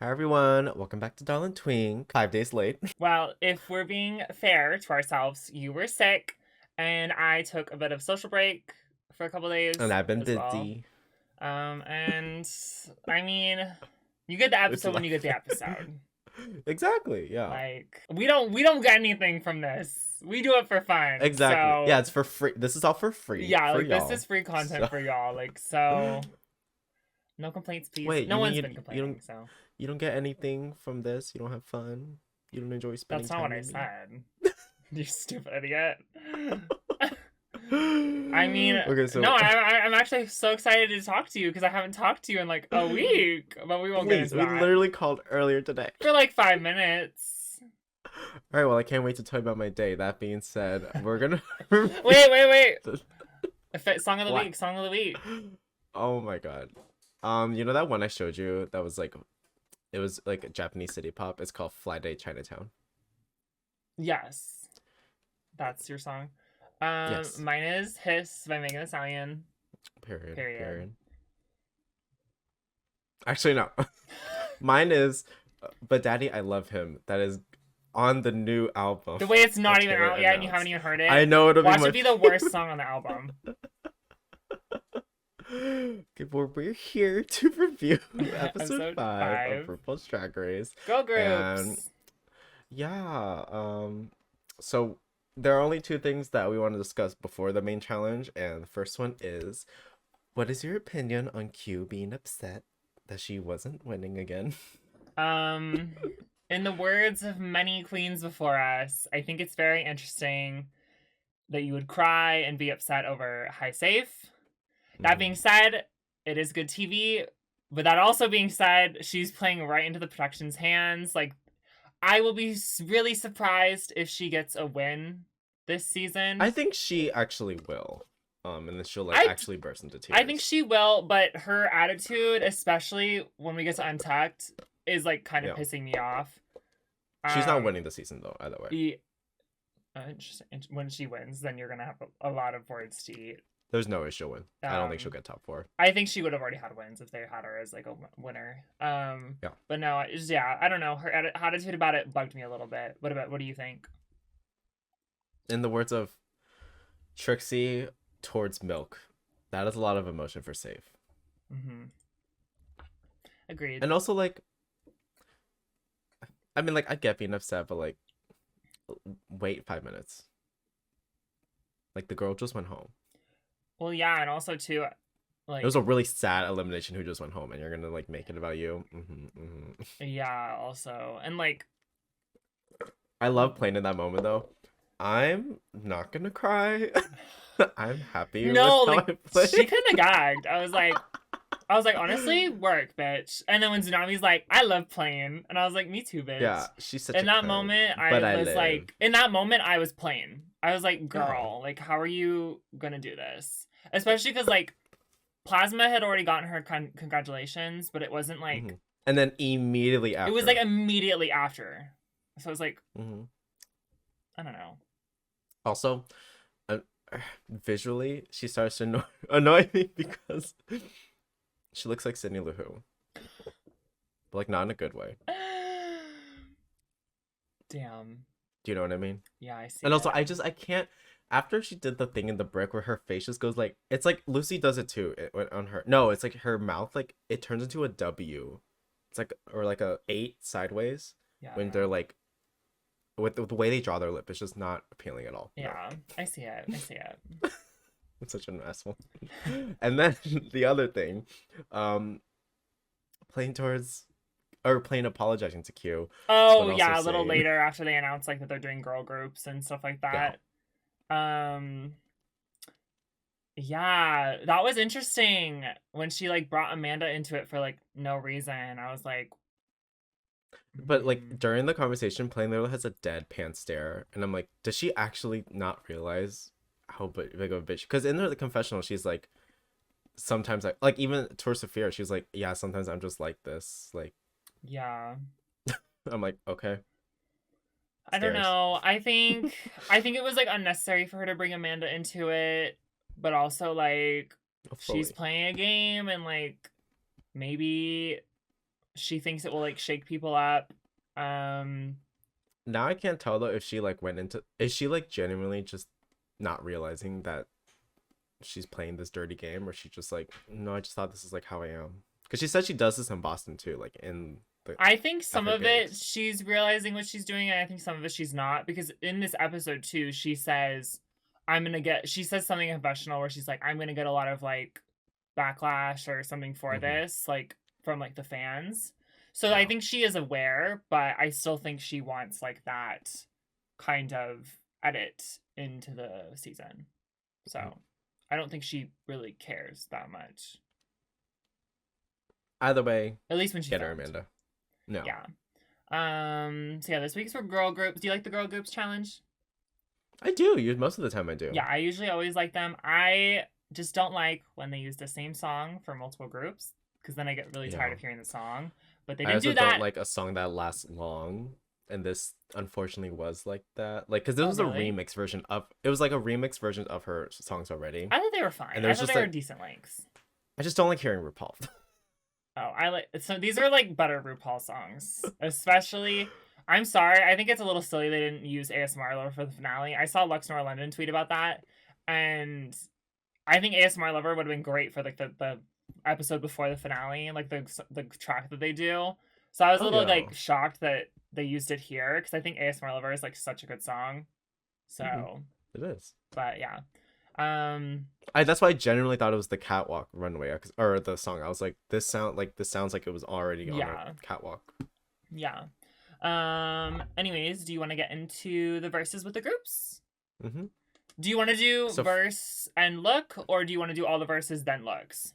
Hi everyone, welcome back to Darling Twink. 5 days late. Well, if we're being fair to ourselves, you were sick, and I took a bit of social break for a couple And days I've been as well. busy. And I mean, you get the It's episode when you get the life. episode. Exactly, yeah. Like we don't get anything from this. We do it for fun. Exactly. Yeah, So it's for free. This is all for free yeah, for like this y'all. is free content So for y'all. Like so, no complaints, please. wait, No you mean one's you been you don't complaining, so you don't get anything from this? You don't have fun? You don't enjoy spending that's not what time I with me? said. You stupid idiot. I mean, Okay, no, so I'm actually so excited to talk to you because I haven't talked to you in like a week, but we won't get please, into we that. literally called earlier today. For like 5 minutes. Alright, well I can't wait to tell you about my day. That being said, we're gonna Wait. Song of the What? week, song of the week. Oh my god. You know that one I showed you that was like it was like a Japanese city pop. It's called Fly Day Chinatown. Yes, that's your song. Yes. Mine is Hiss by Megan Thee Stallion. Period. Period. Actually, no. Mine is But Daddy, I Love Him. That is on the new album. The way it's not even Taylor out yet and you haven't announced. even heard it. I know it'll Watch be it be the worst song on the album. Okay, well, we're here to review episode Episode 5 of 5. RuPaul's Drag Race. Go And groups. yeah, so there are only two things that we want to discuss before the main challenge, and the first one is, what is your opinion on Q being upset that she wasn't winning again? In the words of many queens before us, I think it's very interesting that you would cry and be upset over High Safe. That being said, it is good TV. But that also being said, she's playing right into the production's hands. Like, I will be really surprised if she gets a win this season. I think she actually will. And then she'll like I actually burst into tears. I think she will, but her attitude, especially when we get to Untucked, is like kind of pissing me off. She's not winning the season though, either way. When she wins, then you're gonna have a lot of words to eat. There's no way she'll win. I don't think she'll get top 4. I think she would have already had wins if they had her as like a winner. But no, I don't know. Her attitude about it bugged me a little bit. What do you think? In the words of Trixie towards Milk, that is a lot of emotion for Safe. Agreed. And also, like, I mean, like, I get being upset, but like, wait 5 minutes. Like, the girl just went home. Well, yeah, and also too, like, it was a really sad elimination who just went home, and you're gonna like make it about you. Yeah, also, and like, I love playing in that moment though. I'm not gonna cry. I'm happy. No, with how like I play. she kind of gagged. I was like, honestly, work, bitch. And then when Tsunami's like, I love playing, and I was like, me too, bitch. Yeah, she's such. In that moment, I was live. like, in that moment, I was playing. I was like, girl, like, how are you gonna do this? Especially because like, Plasma had already gotten her congratulations, but it wasn't like. And then immediately after. It was like immediately after. So I was like, I don't know. Also, visually, she starts to annoy me because she looks like Sydney Lou Who. But like not in a good way. Damn. Do you know what I mean? Yeah, I see. And also, I can't. After she did the thing in the brick where her face just goes like, it's like Lucy does it too on her. No, it's like her mouth, like it turns into a W. It's like, or like a 8 sideways. Yeah. When they're like, with the way they draw their lip, it's just not appealing at all. Yeah, no. I see it. I'm such an asshole. And then the other thing, playing apologizing to Q. Oh yeah, a little later after they announced like that they're doing girl groups and stuff like that. Yeah, that was interesting when she like brought Amanda into it for like no reason. I was like, but like during the conversation, Plain Little has a deadpan stare, and I'm like, does she actually not realize how big of a bitch? Because in the confessional, she's like, sometimes I like, even towards Sophia, she's like, yeah, sometimes I'm just like this, like, yeah. I'm like, okay. I don't know. I think it was like unnecessary for her to bring Amanda into it, but also like she's playing a game and like maybe She thinks it will like shake people up. Now I can't tell though if she like went into, is she like genuinely just not realizing that she's playing this dirty game, or she just like, no, I just thought this is like how I am, because she said she does this in Boston too, like in the I think some her of it gigs. she's realizing what she's doing, and I think some of it she's not, because in this episode too, she says, she says something confessional where she's like, I'm gonna get a lot of like backlash or something for this, like from like the fans. So I Yeah. think she is aware, but I still think she wants like that kind of edit into the season. So I don't think she really cares that much. Either way, At least when she get her, filmed. Amanda. No. Yeah. So yeah, this week's for girl groups. Do you like the girl groups challenge? I do. Most of the time I do. Yeah, I usually always like them. I just don't like when they use the same song for multiple groups, because then I get really tired Yeah. of hearing the song. But they I didn't also do that. don't like a song that lasts long, and this unfortunately was like that. Like, because this Oh, was really? a remix version of, it was like a remix version of her songs already. I thought they were fine. And I there's thought just they were like, decent lengths. I just don't like hearing RuPaul. Oh, so these are like better RuPaul songs. Especially, I'm sorry, I think it's a little silly they didn't use ASMR Lover for the finale. I saw Luxnor London tweet about that, and I think ASMR Lover would have been great for like the episode before the finale, like the track that they do. So I was a little like shocked that they used it here, because I think ASMR Lover is like such a good song. So It is. But yeah. That's why I genuinely thought it was the catwalk runway, or the song. I was like, this sounds like it was already on a catwalk. Yeah. Anyways, do you want to get into the verses with the groups? Do you want to do verse and look, or do you want to do all the verses then looks?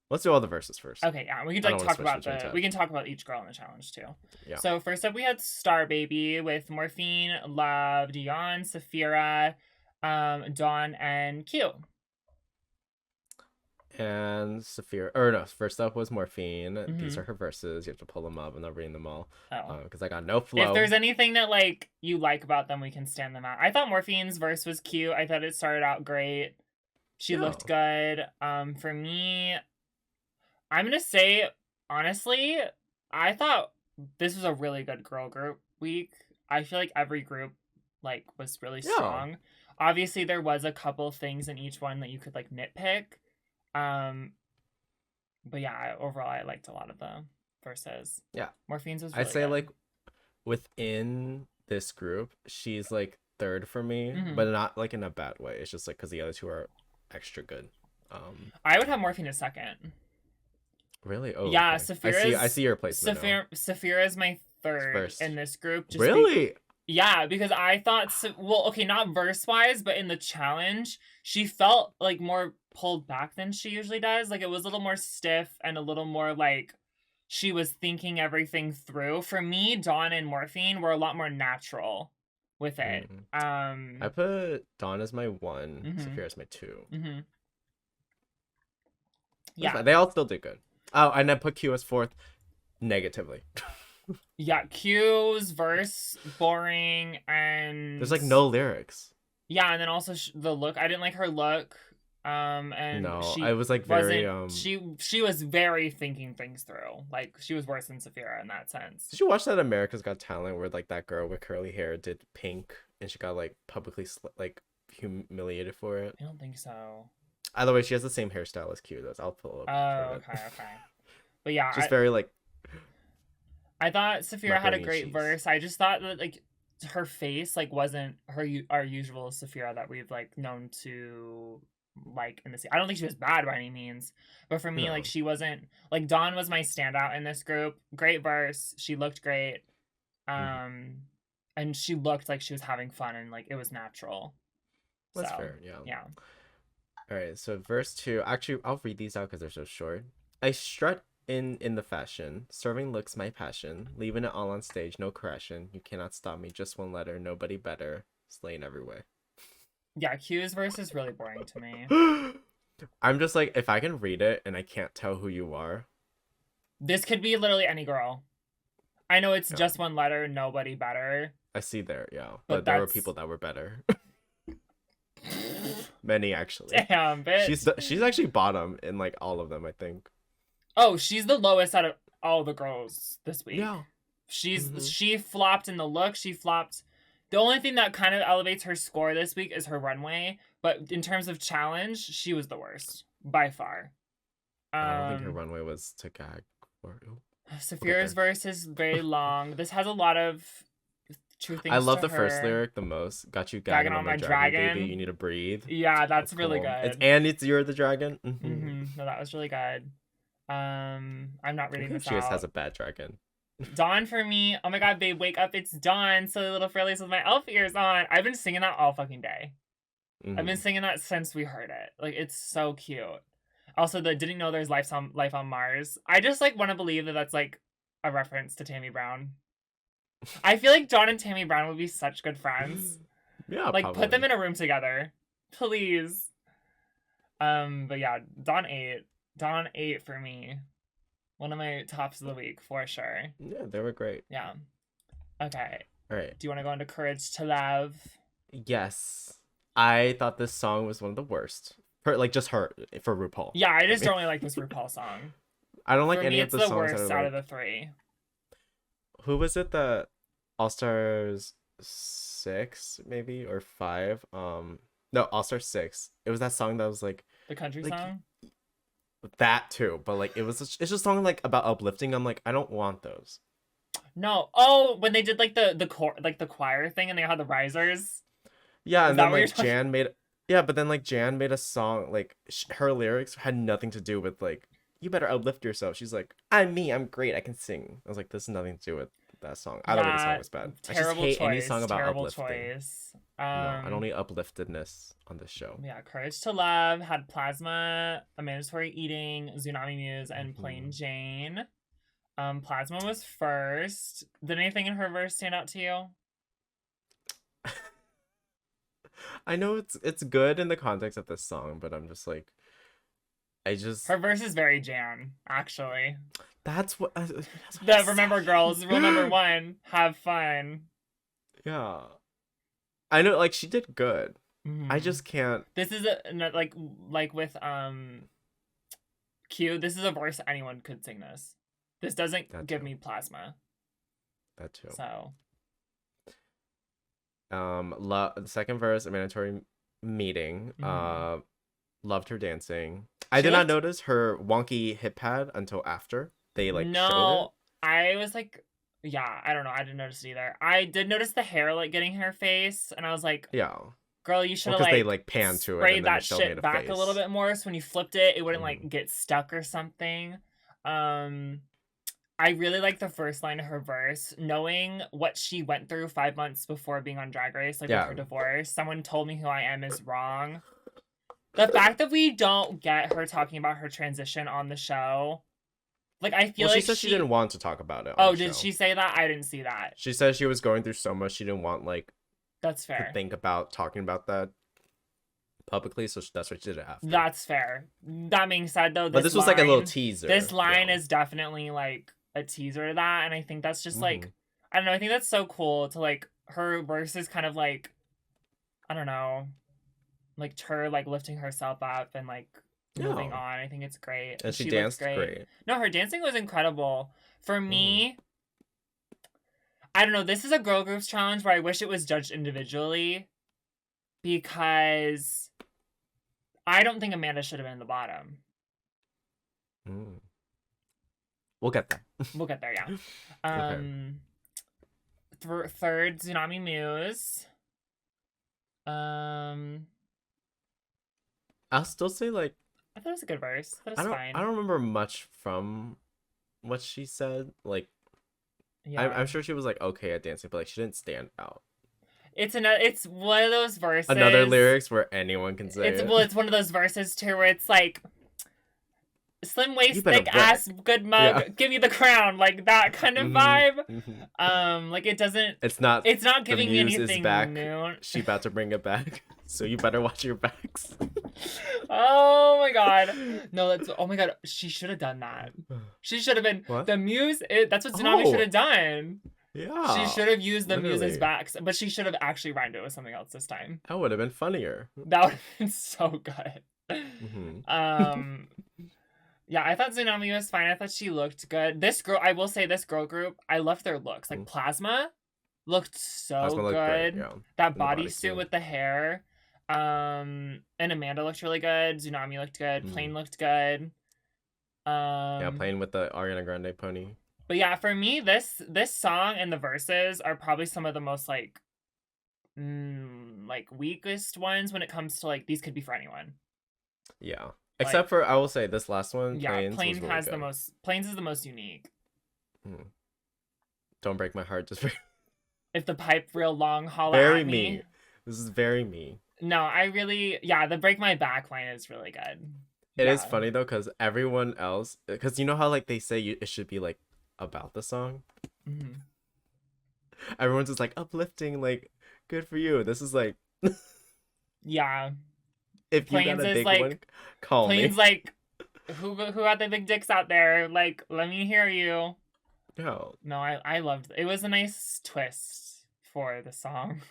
Let's do all the verses first. Okay, yeah. We can talk about each girl in the challenge too. Yeah. So first up we had Star Baby with Morphine, Love, Dion, Saphira, Dawn, and Q. And Saphira, first up was Morphine. These are her verses. You have to pull them up. I'm not reading them all. Because I got no flow. If there's anything that like you like about them, we can stand them out. I thought Morphine's verse was cute. I thought it started out great. She looked good. For me, I'm gonna say, honestly, I thought this was a really good girl group week. I feel like every group like was really strong. Obviously, there was a couple things in each one that you could like nitpick. But yeah, overall, I liked a lot of the verses. Yeah, Morphine's was really I'd say good. like within this group, she's like third for me, but not like in a bad way. It's just like because the other two are extra good. I would have Morphine a second. Really? Oh, yeah. Okay. Saphira's, I see your placement. Saphira is my third in this group. Really? Yeah, because I thought, not verse-wise, but in the challenge, she felt, like, more pulled back than she usually does. Like, it was a little more stiff and a little more, like, she was thinking everything through. For me, Dawn and Morphine were a lot more natural with it. I put Dawn as my 1, Saphira as my 2. Yeah. They all still did good. Oh, and I put Q as 4th negatively. Yeah, Q's verse boring, and there's like no lyrics. Yeah, and then also the look. I didn't like her look. And I was like very she was very thinking things through. Like she was worse than Saphira in that sense. Did you watch that America's Got Talent where like that girl with curly hair did pink and she got like publicly like humiliated for it? I don't think so. Either way, she has the same hairstyle as Q does. I'll pull up. Oh, okay. But yeah, just very like. I thought Saphira had a great verse. I just thought that like her face like wasn't our usual Saphira that we've like known to like in this. I don't think she was bad by any means, but for me, like she wasn't like Dawn was my standout in this group. Great verse. She looked great. And she looked like she was having fun and like it was natural. That's fair. Yeah. Yeah. All right. So verse 2. Actually, I'll read these out because they're so short. I strut in the fashion, serving looks my passion, leaving it all on stage, no crashing. You cannot stop me. Just one letter. Nobody better. Slaying every way. Yeah, Q's verse is really boring to me. I'm just like, if I can read it and I can't tell who you are. This could be literally any girl. I know it's just one letter, nobody better. I see there, yeah. But there were people that were better. Many, actually. Damn, bitch. She's actually bottom in, like, all of them, I think. Oh, she's the lowest out of all the girls this week. Yeah. She flopped in the look. She flopped. The only thing that kind of elevates her score this week is her runway. But in terms of challenge, she was the worst by far. I don't think her runway was to gag for. Saphira's verse is very long. This has a lot of true things. I love to the first her. lyric the most. Got you gagging on my dragon, baby. You need to breathe. Yeah, that's really cool. good. It's you're the dragon. No, that was really good. I'm not reading this out. She just has a bad dragon. Dawn for me. Oh my god, babe, wake up! It's dawn. Silly little frillies with my elf ears on. I've been singing that all fucking day. I've been singing that since we heard it. Like, it's so cute. Also, the didn't know there's life on Mars. I just like want to believe that that's like a reference to Tammy Brown. I feel like Dawn and Tammy Brown would be such good friends. Yeah, like probably. Put them in a room together, please. But yeah, Dawn 8 for me. One of my tops of the week for sure. Yeah, they were great. Yeah. Okay. All right. Do you want to go into Courage to Love? Yes. I thought this song was one of the worst. Just her for RuPaul. Yeah, I just don't really like this RuPaul song. I don't like for any me, of the it's songs. the worst out of the three. Who was it? The All Stars 6 maybe or 5? No, All Star 6. It was that song that was like the country song. That too, but like it's just a song like about uplifting. I'm like, I don't want those. No. Oh, when they did like the choir thing and they had the risers. Yeah, and then like Jan made but then like Jan made a song like her lyrics had nothing to do with like you better uplift yourself. She's like, I'm great, I can sing. I was like, this has nothing to do with that song. I don't think the song was bad. I just hate any song about uplifting. Choice. No, I don't need upliftedness on this show. Yeah, Courage to Love had Plasma, A Mandatory Eating, Tsunami Muse, and Plain Jane. Plasma was first. Did anything in her verse stand out to you? I know it's good in the context of this song, but I'm just like, her verse is very Jan, actually. That's what. Remember, girls, rule number 1: have fun. Yeah, I know. Like she did good. Mm-hmm. I just can't. This is like with Q. This is a verse anyone could sing. This doesn't give me Plasma. That too. So. The second verse, A Mandatory Meeting. Loved her dancing. I did not notice her wonky hip pad until after they showed it. I was like, yeah, I don't know. I didn't notice it either. I did notice the hair like getting in her face, and I was like, yeah, girl, you should have they panned to it, sprayed that shit back a little bit more, so when you flipped it, it wouldn't like get stuck or something. I really like the first line of her verse, knowing what she went through 5 months before being on Drag Race, with her divorce. Someone told me who I am is wrong. The fact that we don't get her talking about her transition on the show, like I feel like she said she didn't want to talk about it. Oh, did she say that? I didn't see that. She said she was going through so much she didn't want that's fair to think about talking about that publicly, so that's what she did it after. That's fair. That being said, though, this was like a little teaser. This line is definitely like a teaser to that, and I think that's just like, I don't know, I think that's so cool to like her verse is kind of like, I don't know, like her like lifting herself up and like moving on. I think it's great. And she danced great. No, her dancing was incredible. For me, I don't know, this is a girl groups challenge where I wish it was judged individually, because I don't think Amanda should have been in the bottom. We'll get there. We'll get there, yeah. Third, Tsunami Muse. I'll still say like, I thought it was a good verse. I thought it was fine. I don't remember much from what she said. Like, I'm sure she was like okay at dancing, but like she didn't stand out. It's one of those verses. Another lyrics where anyone can say it. It's one of those verses too where it's like, slim waist, thick ass, good mug, give me the crown, like that kind of vibe. Like it doesn't. It's not giving me anything new. She about to bring it back, so you better watch your backs. Oh my god, no, oh my god, she should have done that. She should have been the muse. That's what Tsunami should have done. Yeah, she should have used the muse's backs, but she should have actually rhymed it with something else this time. That would have been funnier. That would have been so good. Yeah, I thought Tsunami was fine. I thought she looked good. This girl, I will say, this girl group, I loved their looks. Like Plasma looked so Plasma looked great, good. yeah. That In the bodysuit with the hair. And Amanda looked really good. Tsunami looked good. Plain looked good. Yeah, playing with the Ariana Grande pony. But yeah, for me, this song and the verses are probably some of the most like weakest ones when it comes to like these could be for anyone. Yeah. Except for, I will say, this last one, yeah, Plains Plains was really has good. the most. Plains is the most unique. Don't break my heart, just very. If the pipe real long, holla Very at me. This is very me. No, I really, the break my back line is really good. It is funny though, because everyone else, because you know how like they say it should be like about the song. Everyone's just like uplifting, like good for you. This is like, yeah. If you Plains got a is big like, one, call Plains me. like, who got the big dicks out there? Like, let me hear you. No. No, I loved it. It was a nice twist for the song.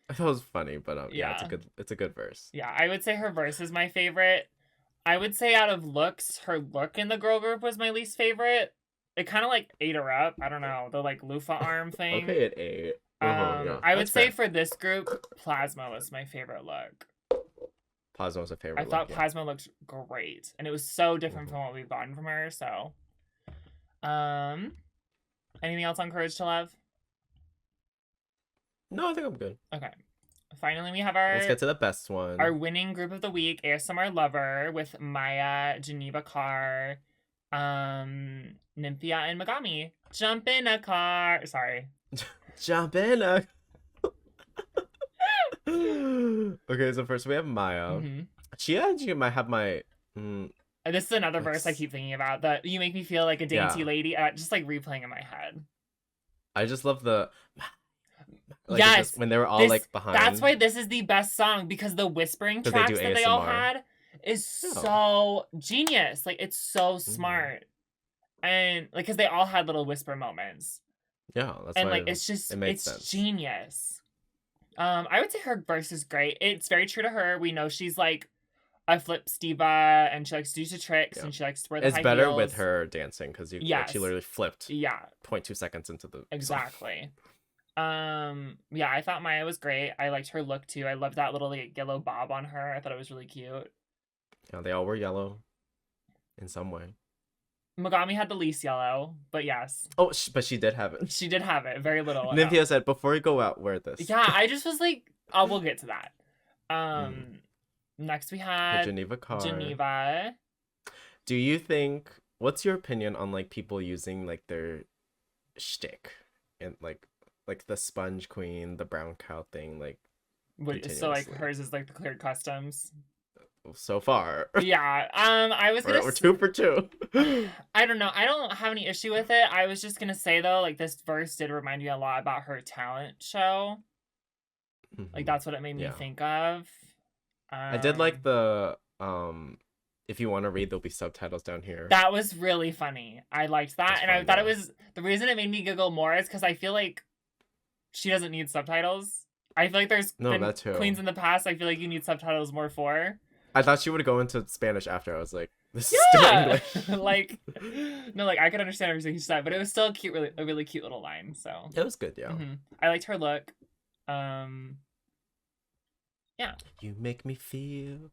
I thought it was funny, but yeah, it's a good verse. Yeah, I would say her verse is my favorite. I would say out of looks, her look in the girl group was my least favorite. It kind of like ate her up. I don't know, the like loofah arm thing. Okay, it ate. Yeah, I would say for this group, Plasma was my favorite look. Plasma was a favorite. I thought Plasma looked great, and it was so different from what we've gotten from her. So, anything else on Courage to Love? No, I think I'm good. Okay. Finally, we have our. Let's get to the best one. Our winning group of the week, ASMR Lover, with Maya, Geneva Carr, Nymphia, and Megami. Jump in a car. Sorry. Jump in a. Okay, so first we have Maya. She actually might have my. This is another verse I keep thinking about. That you make me feel like a dainty lady. Just like replaying in my head. I just love the. Like, yes, when they were all like behind. That's why this is the best song, because the whispering tracks that they all had is so genius. Like, it's so smart, and like because they all had little whisper moments. Yeah, that's and why like it's just makes sense. Genius. I would say her verse is great. It's very true to her. We know she's like a flips diva, and she likes to do tricks, and she likes to wear the high heels. It's better with her dancing because like, she literally flipped. 0.2 seconds into the exactly. Yeah, I thought Maya was great. I liked her look too. I loved that little like yellow bob on her. I thought it was really cute. Yeah, they all were yellow in some way. Megami had the least yellow, but yes. Oh, but she did have it. She did have it, very little. Nymphia said, "Before you go out, wear this." Yeah, I just was like, "Oh, we'll get to that." Next we had Geneva Carr. Geneva. Do you think? What's your opinion on like people using like their shtick and like the Sponge Queen, the brown cow thing, like? So like hers is like the cleared customs. So far. Yeah. I was gonna. We're 2 for 2. I don't know. I don't have any issue with it. I was just gonna say though, like this verse did remind me a lot about her talent show. Like that's what it made me think of. I did like the if you want to read, there'll be subtitles down here. That was really funny. I liked that, and I thought it was the reason it made me giggle more is because I feel like she doesn't need subtitles. I feel like there's been queens in the past. I feel like you need subtitles more for. I thought she would go into Spanish after. I was like, this is still English. Like, no, like I could understand everything she said, but it was still a really cute little line. So it was good, yeah. I liked her look. Yeah. You make me feel.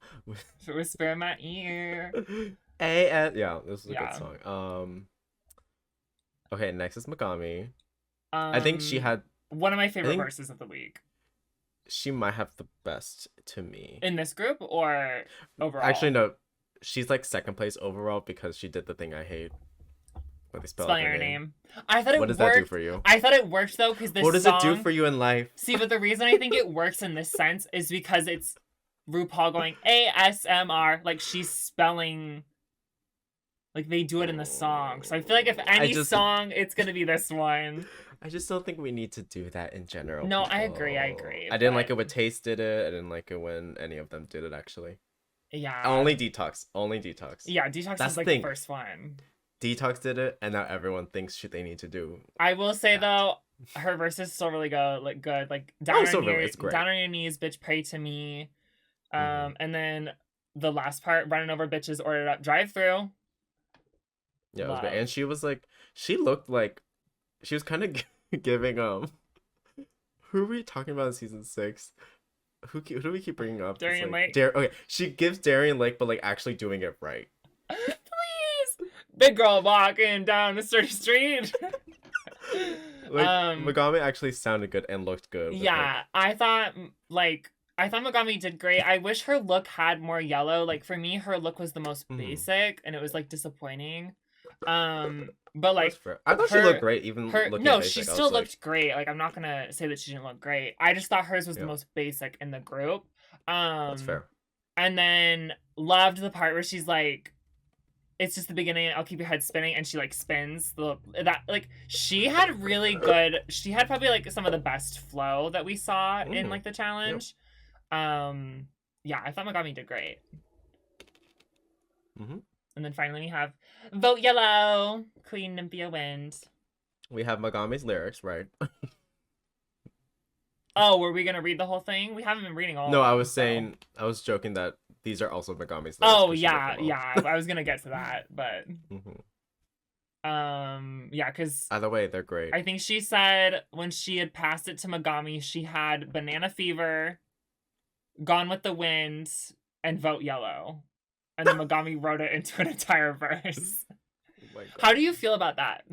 Whisper in my ear. Yeah, this is a good song. Okay, next is Megami. I think she had one of my favorite verses of the week. She might have the best to me. In this group or overall? Actually, no. She's like second place overall because she did the thing I hate. Where they spell out her name. I thought it worked. What does that do for you? I thought it worked though because this What does it do for you in life? See, but the reason I think it works in this sense is because it's RuPaul going ASMR. Like she's spelling. Like they do it in the song. So I feel like if any song, it's going to be this one. I just don't think we need to do that in general. No, I agree. I didn't like it when Taste did it. I didn't like it when any of them did it, actually. Yeah. Only Detox. Yeah, Detox is like the first one. Detox did it, and now everyone thinks they need to do. I will say, though, her verses still really good. Like, down on your knees, bitch, pray to me. And then the last part, running over bitches, ordered up drive-through. Yeah, it was great. Love. And she was like, she looked like she was kind of giving who are we talking about in season 6? Who do we keep bringing up? It's Darian like Lake. Okay, she gives Darian Lake, but like actually doing it right. Please, big girl walking down the sturdy street. Like Megami actually sounded good and looked good. Yeah, I thought Megami did great. I wish her look had more yellow. Like for me, her look was the most basic, and it was like disappointing. But like I thought she looked great, even looking no, basic. she still looked great. Like I'm not gonna say that she didn't look great. I just thought hers was the most basic in the group. That's fair. And then loved the part where she's like, it's just the beginning, I'll keep your head spinning, and she like spins that like she had she had probably like some of the best flow that we saw in like the challenge. Yeah, I thought Megami did great. And then finally we have Vote Yellow, Queen Nymphia wins. We have Megami's lyrics, right? Oh, were we gonna read the whole thing? We haven't been reading all. No, of I them, was saying, I was joking that these are also Megami's lyrics. Oh yeah, I was gonna get to that, but yeah, because either way, they're great. I think she said when she had passed it to Megami, she had Banana Fever, Gone with the Wind, and Vote Yellow, and then Megami wrote it into an entire verse. Oh how do you feel about that?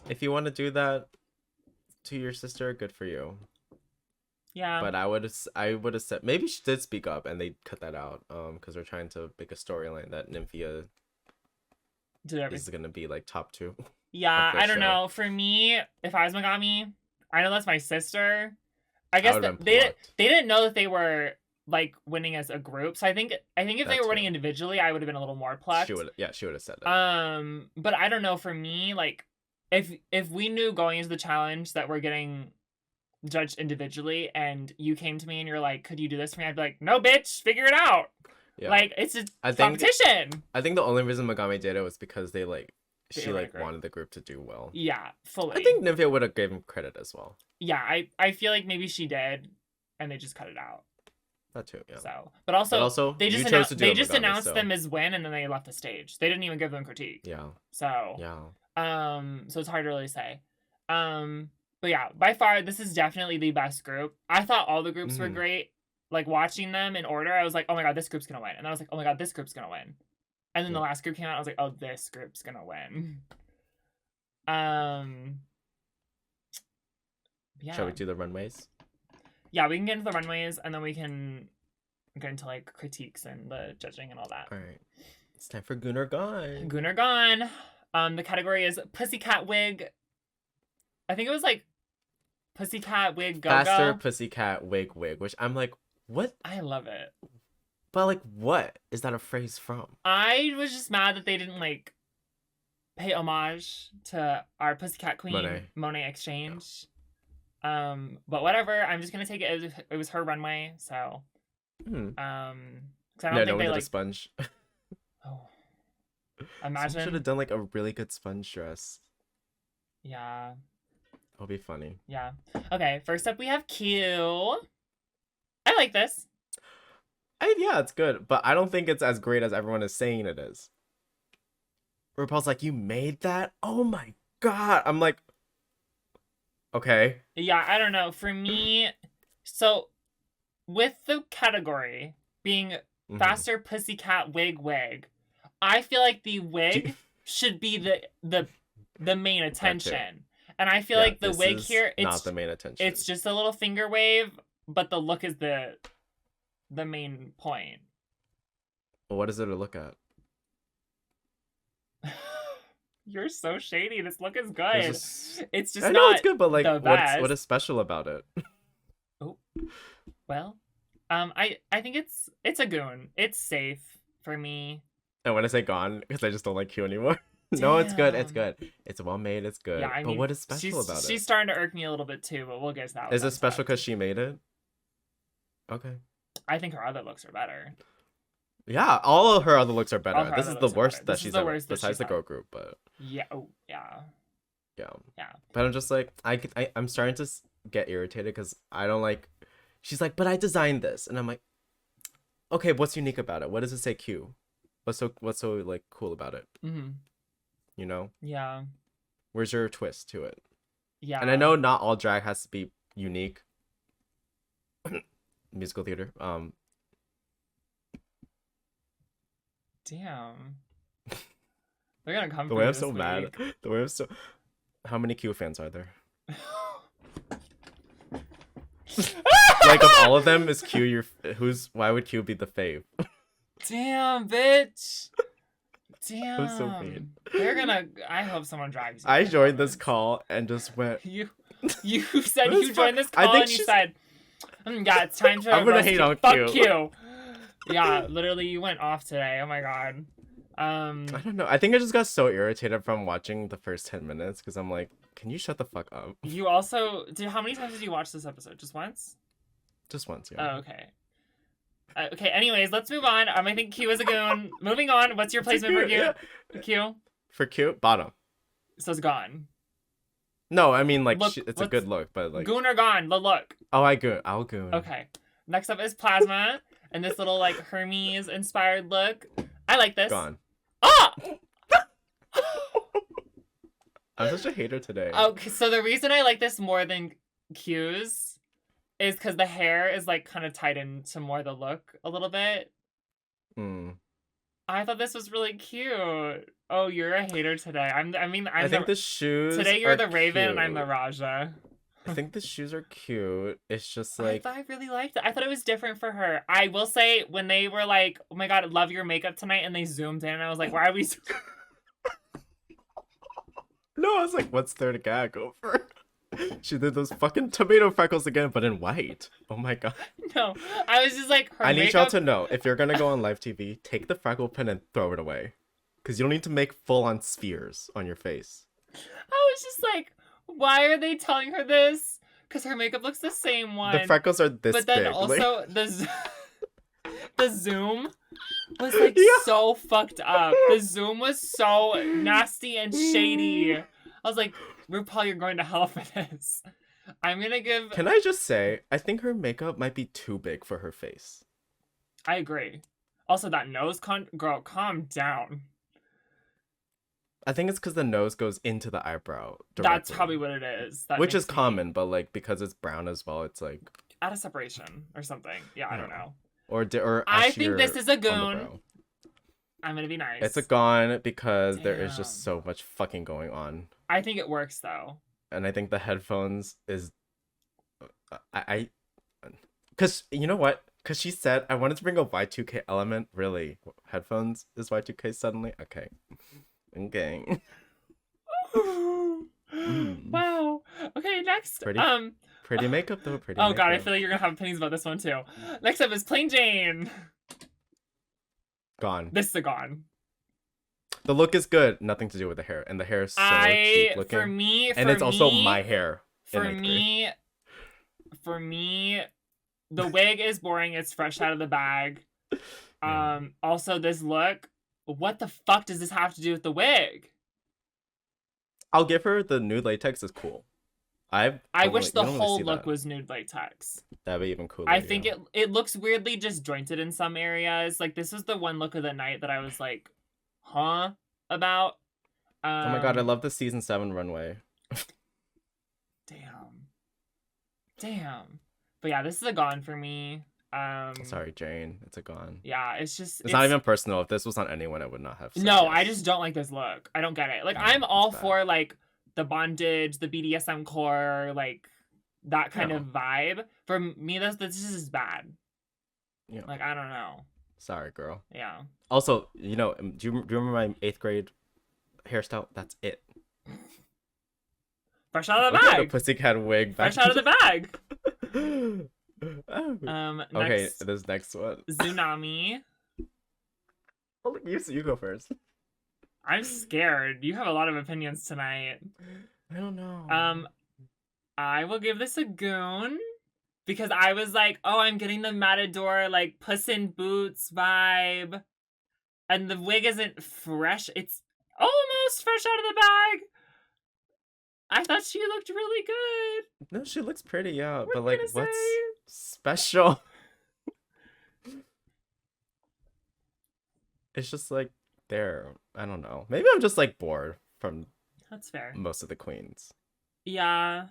If you want to do that to your sister, good for you. Yeah. But I would have said maybe she did speak up and they cut that out because they're trying to make a storyline that Nymphia is gonna be like top 2. Yeah, I don't know. For me, if I was Megami, I know that's my sister. I guess they didn't know that they were like winning as a group. So I think if they were winning individually, I would have been a little more plucked. She would have said it. But I don't know. For me, like if we knew going into the challenge that we're getting judged individually, and you came to me and you're like, "Could you do this for me?" I'd be like, "No, bitch, figure it out." Yeah. Like it's a competition. I think the only reason Megami did it was because she wanted the group to do well. Yeah, fully. I think Nymphia would have given him credit as well. Yeah, I feel like maybe she did, and they just cut it out. That too, yeah. So, but also they just announced them as win, and then they left the stage. They didn't even give them critique. Yeah. So yeah. So it's hard to really say. But yeah, by far this is definitely the best group. I thought all the groups were great. Like watching them in order, I was like, oh my god, this group's gonna win, and I was like, oh my god, this group's gonna win. And then the last group came out, I was like, oh, this group's gonna win. Yeah. Shall we do the runways? Yeah, we can get into the runways, and then we can get into like critiques and the judging and all that. All right, it's time for Goon or Gone. Goon or Gone. The category is Pussycat Wig. I think it was like Pussycat Wig Go-Go. Faster Pussycat Wig, which I'm like, what? I love it. But like, what is that a phrase from? I was just mad that they didn't like pay homage to our Pussycat Queen Monet Exchange. Yeah. But whatever. I'm just gonna take it. It was her runway, so. Because I don't think they like a sponge. Oh. Imagine should have done like a really good sponge dress. Yeah. It'll be funny. Yeah. Okay. First up, we have Q. I like this. Yeah, it's good, but I don't think it's as great as everyone is saying it is. RuPaul's like, you made that? Oh my god! I'm like, okay. Yeah, I don't know. For me, so with the category being faster Pussycat Wig, I feel like the wig should be the main attention. And I feel like the wig here, it's not the main attention. It's just a little finger wave, but the look is the main point. Well, what is it to look at? You're so shady. This look is good. It's just I know it's good, but like, what is special about it? Oh, well, I think it's a goon. It's safe for me. And when I say gone, because I just don't like Q anymore. No, it's good. It's good. It's well made. It's good. Yeah, but what is special about it? She's starting to irk me a little bit too, but we'll get to that. Is it special because she made it? Okay. I think her other looks are better. Yeah, all of her other looks are better. This is the worst that she's ever, besides the girl group, but yeah, yeah. But I'm just like, I'm starting to get irritated because I don't like. She's like, but I designed this, and I'm like, okay, what's unique about it? What does it say Q? what's so like cool about it? Mm-hmm. You know? Yeah. Where's your twist to it? Yeah. And I know not all drag has to be unique. Musical theater. Damn. They're gonna come The for way you I'm this so mad. week. The way I'm so. How many Q fans are there? Like of all of them, is Q your who's? Why would Q be the fave? Damn, bitch. I'm so Damn. mean. They're gonna. I hope someone drags you. I in the joined this comments. call and just went. You said What is you joined this I call think and you she's- said, yeah, it's time to I'm gonna roast hate Q. on Fuck Q. Q. Yeah, literally, you went off today. Oh my god. I don't know. I think I just got so irritated from watching the first 10 minutes because I'm like, can you shut the fuck up? You also did. How many times did you watch this episode? Just once? Just once, yeah. Oh, okay. Okay. Anyways, let's move on. I think Q is a goon. Moving on. What's your placement for Q? Yeah. Q. For Q, bottom. So it's gone. No, I mean like Look, it's a good look, but like. Goon or gone? The look. Oh, I'll goon. Okay. Next up is Plasma and this little like Hermes inspired look. I like this. Gone. Ah! I'm such a hater today. Okay, so the reason I like this more than Q's is because the hair is like kind of tied into more the look a little bit. Mm. I thought this was really cute. Oh, you're a hater today. I think the shoes. Today you're are the Raven and I'm the cute. Raja. I think the shoes are cute. It's just like I really liked it. I thought it was different for her. I will say when they were like, "Oh my god, love your makeup tonight," and they zoomed in, I was like, "Why are we?" no, I was like, what's there to gag over? She did those fucking tomato freckles again, but in white. Oh my god. No, I was just like, her I need makeup... y'all to know, if you're gonna go on live TV, take the freckle pen and throw it away. Because you don't need to make full-on spheres on your face. I was just like, why are they telling her this? Because her makeup looks the same one. The freckles are this big. But then like- also, the zoom was like Yeah. so fucked up. The zoom was so nasty and shady. I was like, RuPaul, you're going to hell for this. I'm gonna give... Can I just say, I think her makeup might be too big for her face. I agree. Also, that nose girl, calm down. I think it's because the nose goes into the eyebrow directly. That's probably what it is. That Which makes is me common, but like because it's brown as well, it's like out of separation or something. Yeah, I don't know. or I think this ashier is a on the goon. brow. I'm gonna be nice. It's a gone because there is Damn. just so much fucking going on, I think it works though. and I think the headphones is, because you know what? Because she said I wanted to bring a Y2K element. Really, headphones is Y2K suddenly? Okay. Wow. Okay, next. Pretty makeup though. Pretty. Oh god, I makeup. feel like you're gonna have opinions about this one too. Next up is Plain Jane. Gone. This is a gone. The look is good. Nothing to do with the hair, and the hair is so cheap looking. And it's also my hair. For me, the wig is boring. It's fresh out of the bag. Yeah. Also this look. What the fuck does this have to do with the wig? I'll give her the nude latex is cool. I wish the you don't really whole see look that. was nude latex. That'd be even cooler. I think it looks weirdly disjointed in some areas. Like this was the one look of the night that I was like, huh? About. Oh my god, I love the season 7 runway. Damn. But yeah, this is a gone for me. Sorry, Jane. It's a gone. Yeah, it's just It's not even personal. If this was on anyone, I would not have said No, yes. I just don't like this look. I don't get it. Like No, I'm all it's bad. for like the bondage, the BDSM core, like that kind Yeah. of vibe. For me, this is bad. Yeah. Like I don't know. Sorry, girl. Yeah. Also, you know, do you remember my 8th grade hairstyle? That's it. Fresh out of the Look at the bag. pussycat wig. Fresh out of the bag. Okay, Next, this next one. Tsunami. Oh, look, you go first. I'm scared. You have a lot of opinions tonight. I don't know. I will give this a goon because I was like, oh, I'm getting the Matador like Puss in Boots vibe, and the wig isn't fresh. It's almost fresh out of the bag. I thought she looked really good. No, she looks pretty, yeah. What But am I like, gonna what's say? special? it's just like there. I don't know. Maybe I'm just like bored from That's fair. most of the queens. Yeah.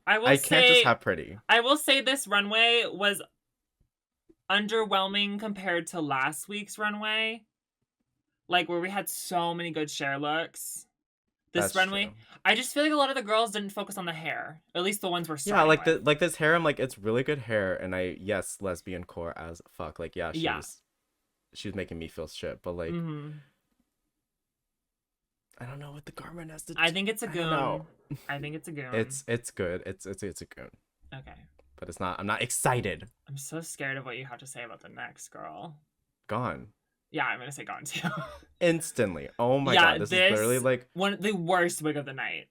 I can't just have pretty. I will say this runway was underwhelming compared to last week's runway. Like where we had so many good share looks. This That's runway, true. I just feel like a lot of the girls didn't focus on the hair. At least the ones we're Yeah, starting like with. like this hair. I'm like, it's really good hair, and yes, lesbian core as fuck. Like, yeah, she was making me feel shit, but like, I don't know what the garment has to. I think it's a goon. I think it's a goon. It's good. It's a goon. Okay. But it's not. I'm not excited. I'm so scared of what you have to say about the next girl. Gone. Yeah, I'm gonna say gone too. Instantly. Oh my god, this is literally like the worst wig of the night.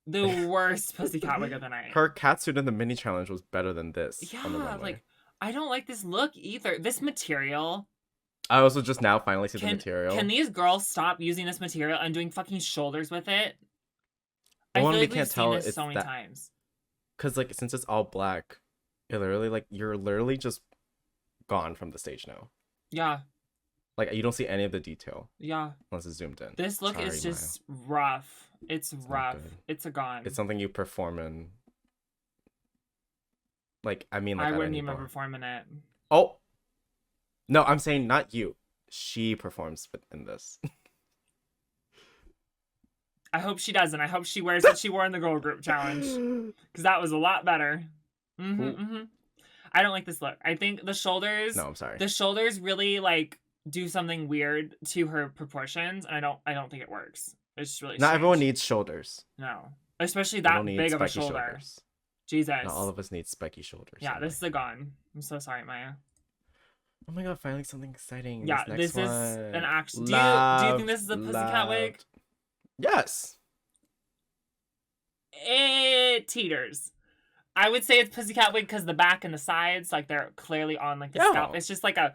The worst pussycat wig of the night. Her catsuit in the mini challenge was better than this. Yeah, like I don't like this look either. This material. I also just now finally see the material. Can these girls stop using this material and doing fucking shoulders with it? I feel like we've seen this so many times. Because like since it's all black, it literally like you're literally just gone from the stage now. Yeah. Like you don't see any of the detail. Yeah. Unless it's zoomed in. This look is just rough. It's rough. It's a gone. It's something you perform in. Like I mean, like, I wouldn't even perform in it. Oh. No, I'm saying not you. She performs in this. I hope she doesn't. I hope she wears what she wore in the girl group challenge. Because that was a lot better. I don't like this look. I think the shoulders... No, I'm sorry. The shoulders really, like, do something weird to her proportions. And I don't think it works. It's just really Not strange. everyone needs shoulders. No. Especially that big of a shoulder. Shoulders. Jesus. Not all of us need spiky shoulders. Yeah, this is a gone. I'm so sorry, Maya. Oh my god, finally something exciting. Yeah, this is an actual... Do you think this is a pussycat wig? Yes. It teeters. I would say it's pussycat wig because the back and the sides, like they're clearly on like the scalp. It's just like a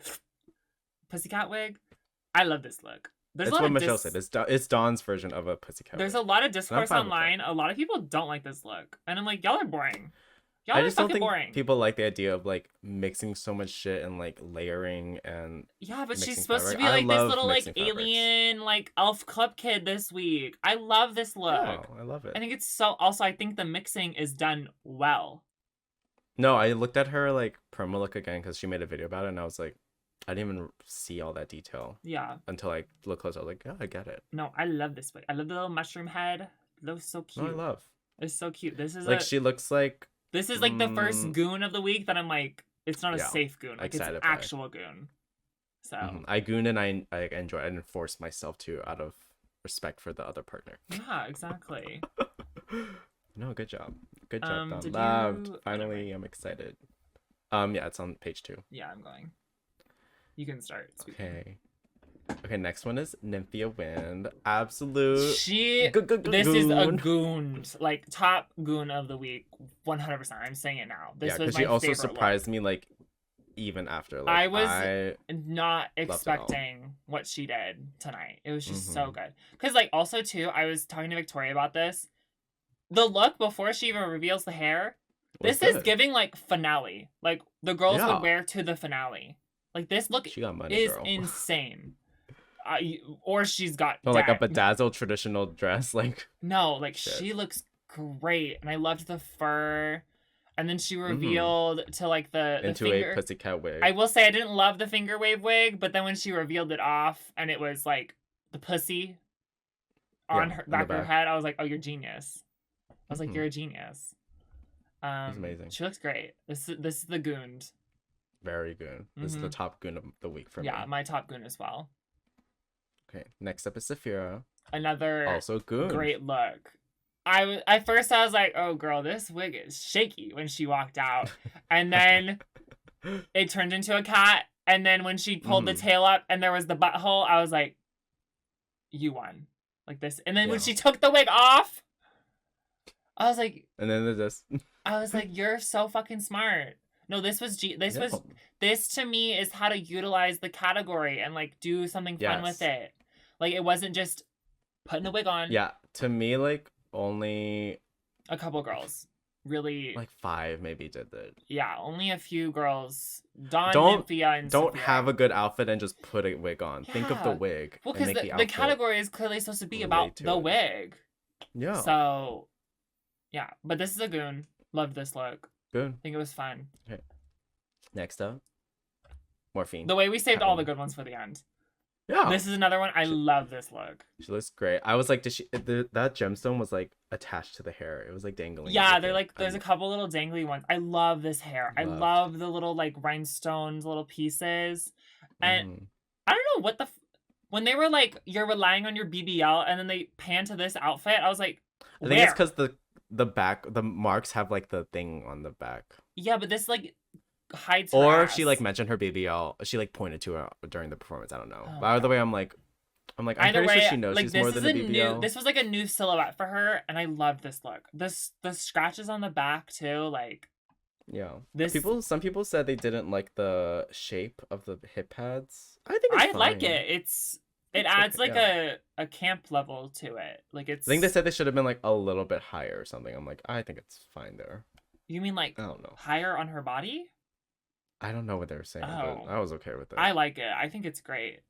pussycat wig. I love this look. That's what Michelle said. It's Dawn's version of a pussycat There's wig. a lot of discourse online. A lot of people don't like this look. And I'm like, y'all are boring. I just don't think boring. People like the idea of like mixing so much shit and like layering and but she's supposed to be like this little like alien like elf club kid this week. I love this look. Oh, I love it. I think it's so. Also, I think the mixing is done well. No, I looked at her like promo look again because she made a video about it, and I was like, I didn't even see all that detail. Yeah. Until I looked close, I was like, oh, I get it. No, I love this wig. I love the little mushroom head. It looks so cute. No, I love. It's so cute. This is like she looks like. This is like the first goon of the week that I'm like, it's not a safe goon. Like it's an actual goon. So I goon and I enjoy. I enforce myself too out of respect for the other partner. Yeah, exactly. No, good job. Good job, Dawn. Loved. Finally, I'm excited. Yeah, it's on page 2. Yeah, I'm going. You can start. Okay. Okay, next one is Nymphia Wind. Absolute. This is a goon, like top goon of the week, 100%. I'm saying it now. This was my favorite. She also surprised me, like even after. Like, I was not expecting what she did tonight. It was just so good. Because like also too, I was talking to Victoria about this. The look before she even reveals the hair, this is giving like finale. Like the girls would wear to the finale. Like this look is insane. Or she's got like a bedazzled traditional dress, like she looks great, and I loved the fur, and then she revealed to like the into finger... a pussycat wig. I will say I didn't love the finger wave wig, but then when she revealed it off and it was like the pussy on her back of her head, I was like, oh, you're genius. I was like, you're a genius. It's amazing. She looks great. This is the goon. Very good. This is the top goon of the week for me. Yeah, my top goon as well. Okay, next up is Saphira. Another also good. Great look. At first I was like, oh girl, this wig is shaky when she walked out. And then it turned into a cat. And then when she pulled the tail up and there was the butthole, I was like, you won. Like this. And then when she took the wig off, I was like, and then there's this. I was like, you're so fucking smart. No, this to me is how to utilize the category and like do something fun with it. Like it wasn't just putting a wig on. Yeah, to me, like only a couple girls really Like 5 maybe did it. yeah, only a few girls. Dawn, Don't Nymphia, and don't Sophia. have a good outfit and just put a wig on. Think of the Yeah. wig Well, and because make the the outfit category is clearly supposed to be about relate to the it. wig. Yeah. So, yeah. But this is a goon. Loved this look. Good. I think it was fun. Okay. Next up, Morphine. The way we saved all the Catwoman. good ones for the end. Yeah. This is another one. I She- love this look. She looks great. I was like, that gemstone was like attached to the hair. It was like dangling. Yeah, with they're it. like there's a couple little dangly ones. I love this hair. I Loved. love the little like rhinestones, little pieces. And Mhm. I don't know what when they were like you're relying on your BBL and then they pan to this outfit, I was like, I think it's where? because the back, the marks have like the thing on the back. Yeah, but this like hides her Or ass. she like mentioned her BBL. She like pointed to her during the performance. I don't know. Oh, But either way, I'm Either pretty way, sure she knows like she's this more is than a a BBL. new. This was like a new silhouette for her, and I loved this look. The scratches on the back too, like Yeah. this. Some people said they didn't like the shape of the hip pads. I think it's I like fine. it. It It's adds okay, like yeah. a camp level to it. Like it's. I think they said they should have been like a little bit higher or something. I'm like, I think it's fine there. You mean like I don't know. higher on her body? I don't know what they were saying, Oh. but I was okay with it. I like it. I think it's great.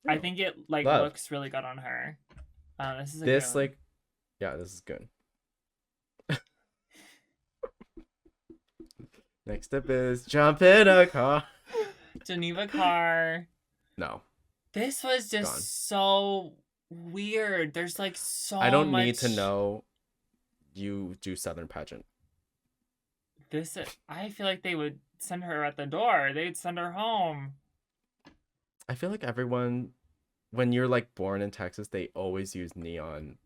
I Yeah. think it like Love. looks really good on her. This is a This goon. like, yeah, this is good. Next up is jump in a car. Geneva Carr. No, This was just Gone. so weird. There's like so I don't much... need to know. You do Southern pageant. This I feel like they would send her at the door. They'd send her home. I feel like everyone, when you're like born in Texas, they always use neon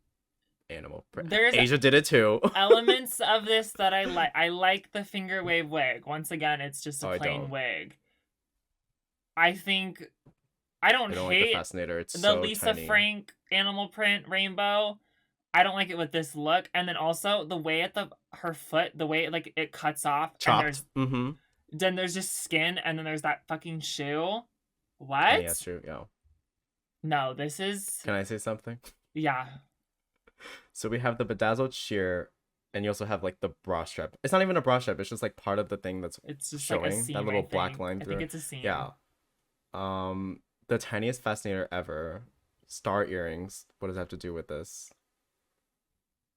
animal print. There's Asia did it too. elements of this that I like. I like the finger wave wig. Once again, it's just a I plain don't. wig. I think I don't I don't like hate the fascinator. It's the so Lisa tiny. Frank animal print rainbow. I don't like it with this look, and then also the way at her foot, the way it cuts off, Chopped. and then there's just skin, and then there's that fucking shoe. What? Yeah, that's true. Yeah. No, this is Can I say something? yeah. So we have the bedazzled sheer, and you also have like the bra strap. It's not even a bra strap. It's just like part of the thing that's It's just showing like a seam. that little I black think. line I through. think it's a seam. Yeah. The tiniest fascinator ever. Star earrings. What does that have to do with this?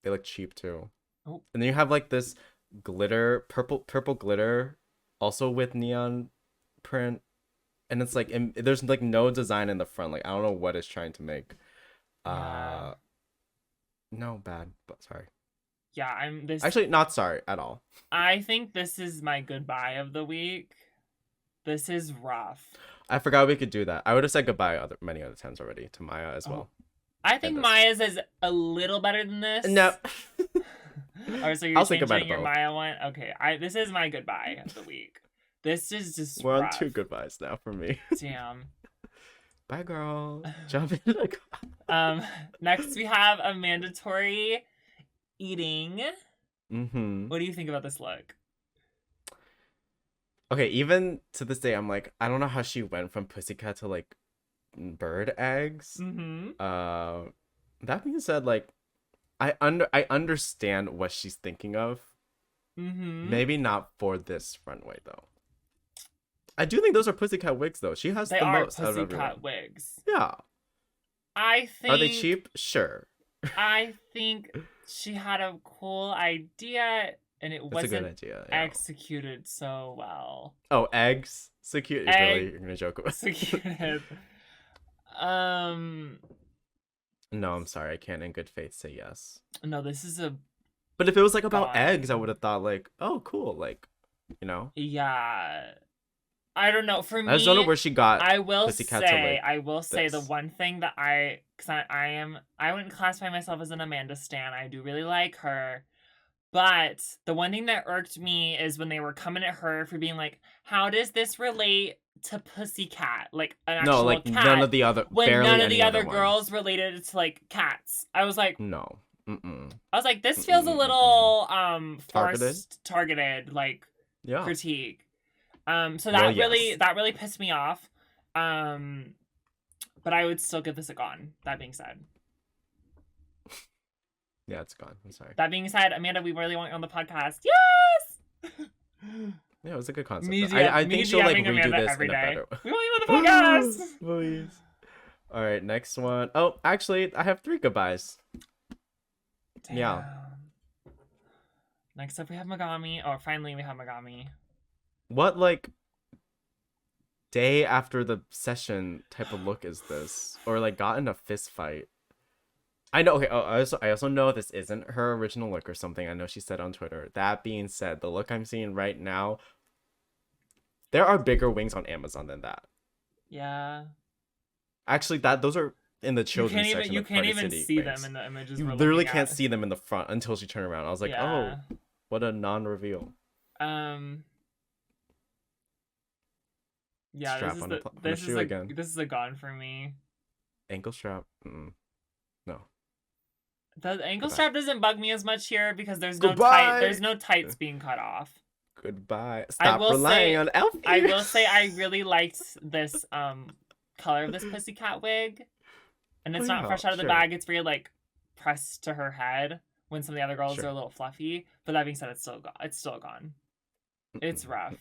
They look cheap too. Oh. And then you have like this glitter, purple glitter, also with neon print, and it's like there's like no design in the front. Like I don't know what it's trying to make. Yeah. No, bad, but sorry. Yeah, I'm this. Actually, not sorry at all. I think this is my goodbye of the week. This is rough. I forgot we could do that. I would have said goodbye many other times already to Maya as well. I think this. Maya's is a little better than this. No. Or so you're I'll say goodbye to changing your both. Maya one? Okay, this is my goodbye of the week. This is just We're on rough. 2 goodbyes now for me. Damn. Bye, girl. Jump into the car. Next we have a mandatory eating. Mm-hmm. What do you think about this look? Okay, even to this day, I'm like, I don't know how she went from pussycat to like bird eggs. Mm-hmm. That being said, like, I understand what she's thinking of. Mm-hmm. Maybe not for this runway though. I do think those are pussycat wigs though. She has They the are most out of everyone. pussycat wigs. Yeah. I think. Are they cheap? Sure. I think she had a cool idea and it That's a wasn't good idea. Yeah. executed so well. Oh, eggs? So cute. Really? You're gonna joke about Executed. No, I'm sorry. I can't in good faith say yes. No, this is a But if it was like about God. eggs, I would have thought like, oh, cool. Like, you know? yeah. I don't know. For me, I just don't know where she got. I will Pussycat say, to, like, I will say the this. one thing that I wouldn't classify myself as an Amanda stan. I do really like her. But the one thing that irked me is when they were coming at her for being like, how does this relate to Pussycat? Like an actual No, like cat. none of the other. When barely none of any the other ones. girls related it to like cats. I was like, No. Mm-mm. this feels a little Targeted? targeted like Yeah. critique. So that Well, really yes. pissed me off. But I would still give this a gone. That being said. Yeah, it's gone. I'm sorry. That being said, Amanda, we really want you on the podcast. Yes! Yeah, it was a good concept. Me I think she'll like DMing redo Amanda this every in a day. better way. We want you on the podcast! Please. All right, next one. Oh, actually, I have 3 goodbyes. Damn. Yeah. Next up, we have Megami. Oh, finally, we have Megami. What like day after the session type of look is this? Or like got in a fist fight? I know. Okay. Oh, I also know this isn't her original look or something. I know she said on Twitter. That being said, the look I'm seeing right now, there are bigger wings on Amazon than that. Yeah. Actually, those are in the children's section. You of can't Party even City see wings. them in the images. You we're literally looking can't at. see them in the front until she turned around. I was like, Yeah. oh, what a non-reveal. Yeah, Strap this is on the the shoe again. This is a gone for me. Ankle strap. No. The ankle Goodbye. strap doesn't bug me as much here because there's Goodbye. no tights being cut off. Goodbye. Stop relying on Elfie. I will say I really liked this color of this pussycat wig. And it's not fresh out of the bag, it's very like pressed to her head when some of the other girls are a little fluffy. But that being said, it's still gone. It's rough.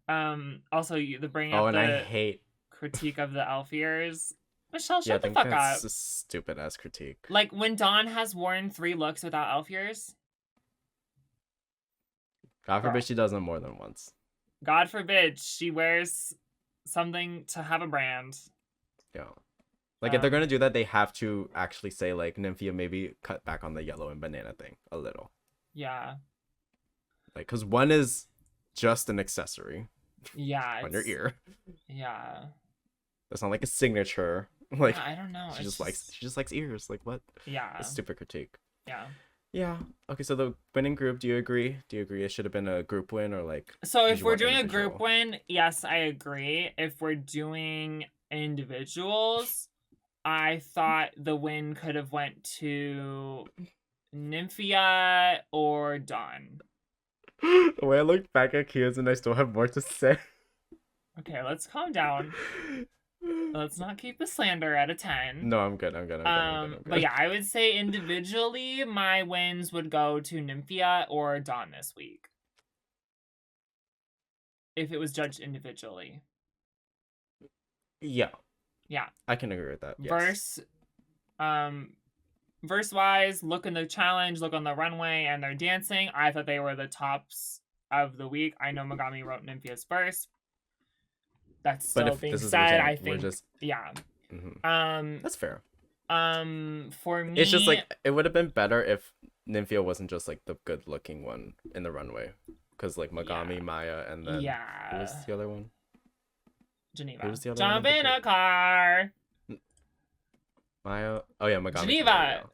Also the bringing up I hate critique of the elf ears. Michelle, shut the I think fuck that's up. a stupid ass critique. Like when Dawn has worn 3 looks without elf ears. God forbid she does them more than once. God forbid she wears something to have a brand. Yeah. Like if they're gonna do that, they have to actually say like Nymphia maybe cut back on the yellow and banana thing a little. Yeah. Like, cause one is just an accessory. Yeah. On your ear. Yeah. That's not like a signature. Like yeah, I don't know. She just likes ears. Like what? Yeah. A stupid critique. Yeah. Yeah. Okay, so the winning group, do you agree? Do you agree it should have been a group win or like? So if we're doing a group win, yes, I agree. If we're doing individuals, I thought the win could have went to Nymphia or Dawn. The way I looked back at Kia's and I still have more to say. Okay, let's calm down. Let's not keep the slander at a 10. No, I'm good. But yeah, I would say individually, my wins would go to Nymphia or Dawn this week. If it was judged individually. Yeah. Yeah. I can agree with that. Yes. Verse-wise, look in the challenge, look on the runway, and their dancing. I thought they were the tops of the week. I know Megami wrote Nymphia's verse. That's still being said. I think yeah. Mm-hmm. That's fair. For me, it's just like it would have been better if Nymphia wasn't just like the good looking one in the runway, because like Megami, Maya, and then who was the other one? Geneva. Who was the other Jump one? in a car. Maya. Oh yeah, Megami. Geneva.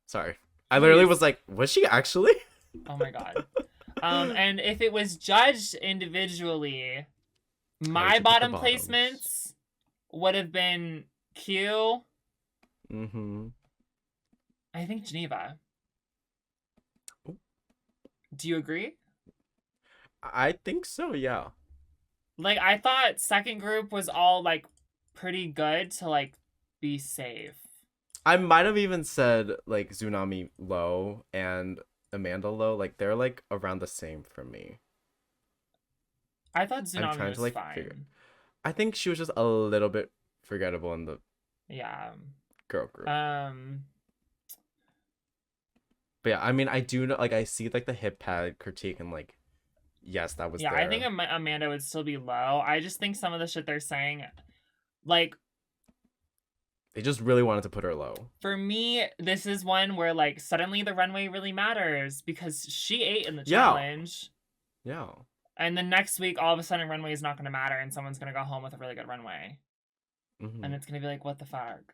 Sorry, I literally was like, was she actually? Oh my god. And if it was judged individually, my bottom placements would have been Q. Mm-hmm. I think Geneva. Do you agree? I think so, yeah. Like, I thought second group was all, like, pretty good to, like, be safe. I might have even said, like, Tsunami low and Amanda low. Like, they're, like, around the same for me. I thought Tsunami was fine. I think she was just a little bit forgettable in the girl group. But yeah, I mean, I do know, like, I see like the hip pad critique and like, yes, that was there. I think Amanda would still be low. I just think some of the shit they're saying, like, they just really wanted to put her low. For me, this is one where like suddenly the runway really matters because she ate in the challenge. Yeah. And then next week, all of a sudden, runway is not going to matter, and someone's going to go home with a really good runway. Mm-hmm. And it's going to be like, what the fuck?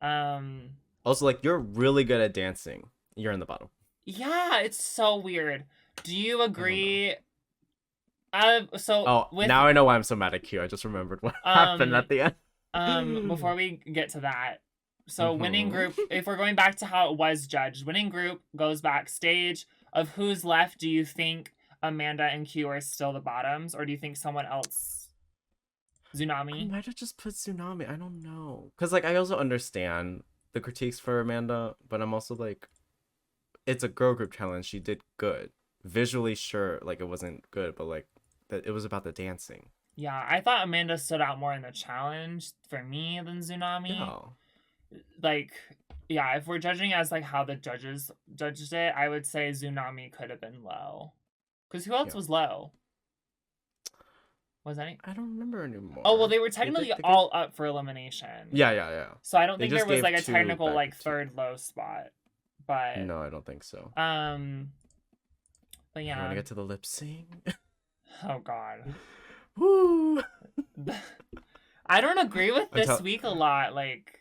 Also, like, you're really good at dancing. You're in the bottom. Yeah, it's so weird. Do you agree? Now I know why I'm so mad at Q. I just remembered what happened at the end. Before we get to that. So winning group, if we're going back to how it was judged, winning group goes backstage. Of who's left, do you think Amanda and Q are still the bottoms, or do you think someone else? Tsunami? I might have just put Tsunami. I don't know. Because, like, I also understand the critiques for Amanda, but I'm also like, it's a girl group challenge. She did good. Visually, sure, like it wasn't good, but like that it was about the dancing. Yeah, I thought Amanda stood out more in the challenge for me than Tsunami. Yeah. Like, yeah, if we're judging as like how the judges judged it, I would say Tsunami could have been low. Because who else was low? Was any? I don't remember anymore. Oh well, they were technically all up for elimination. Yeah. So I don't think there was like a technical like third low spot. But no, I don't think so. But yeah. You want to get to the lip sync? Oh God. Woo! I don't agree with this week a lot, like,